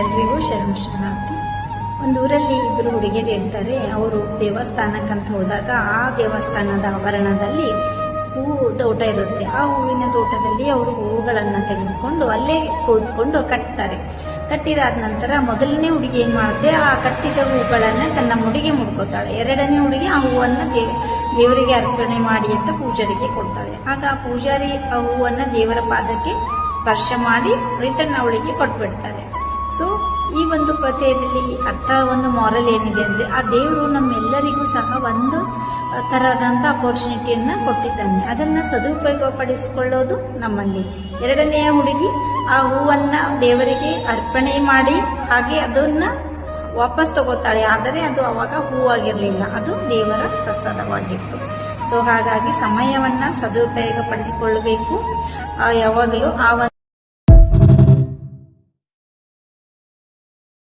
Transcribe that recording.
ಎಲ್ರಿಗೂ ಶರಣಾರ್ಥಿ. ಒಂದು ಊರಲ್ಲಿ ಇಬ್ಬರು ಹುಡುಗಿಯರು ಇರ್ತಾರೆ. ಅವರು ದೇವಸ್ಥಾನಕ್ಕಂತ ಹೋದಾಗ ಆ ದೇವಸ್ಥಾನದ ಆವರಣದಲ್ಲಿ ಹೂವು ತೋಟ ಇರುತ್ತೆ. ಆ ಹೂವಿನ ತೋಟದಲ್ಲಿ ಅವರು ಹೂವುಗಳನ್ನು ತೆಗೆದುಕೊಂಡು ಅಲ್ಲೇ ಕೂತ್ಕೊಂಡು ಕಟ್ತಾರೆ. ಕಟ್ಟಿದಾದ ನಂತರ ಮೊದಲನೇ ಹುಡುಗಿ ಏನು ಮಾಡುತ್ತೆ, ಆ ಕಟ್ಟಿದ ಹೂಗಳನ್ನು ತನ್ನ ಮುಡಿಗೆ ಮುಡ್ಕೋತಾಳೆ. ಎರಡನೇ ಹುಡುಗಿ ಆ ಹೂವನ್ನು ದೇವರಿಗೆ ಅರ್ಪಣೆ ಮಾಡಿ ಅಂತ ಪೂಜಾರಿಗೆ ಕೊಡ್ತಾಳೆ. ಆಗ ಆ ಪೂಜಾರಿ ಆ ಹೂವನ್ನು ದೇವರ ಪಾದಕ್ಕೆ ಸ್ಪರ್ಶ ಮಾಡಿ ರಿಟರ್ನ್ ಅವಳಿಗೆ ಕೊಟ್ಬಿಡ್ತಾರೆ. ಸೊ ಈ ಒಂದು ಕಥೆಯಲ್ಲಿ ಒಂದು ಮಾರಲ್ ಏನಿದೆ ಅಂದರೆ, ಆ ದೇವರು ನಮ್ಮೆಲ್ಲರಿಗೂ ಸಹ ಒಂದು ಥರದಂಥ ಅಪರ್ಚುನಿಟಿಯನ್ನು ಕೊಟ್ಟಿದ್ದಾನೆ. ಅದನ್ನು ಸದುಪಯೋಗಪಡಿಸಿಕೊಳ್ಳೋದು ನಮ್ಮಲ್ಲಿ. ಎರಡನೆಯ ಹುಡುಗಿ ಆ ಹೂವನ್ನು ದೇವರಿಗೆ ಅರ್ಪಣೆ ಮಾಡಿ ಹಾಗೆ ಅದನ್ನು ವಾಪಸ್ ತಗೋತಾಳೆ. ಆದರೆ ಅದು ಅವಾಗ ಹೂವಾಗಿರಲಿಲ್ಲ, ಅದು ದೇವರ ಪ್ರಸಾದವಾಗಿತ್ತು. ಸೊ ಹಾಗಾಗಿ ಸಮಯವನ್ನು ಸದುಪಯೋಗಪಡಿಸಿಕೊಳ್ಳಬೇಕು ಯಾವಾಗಲೂ.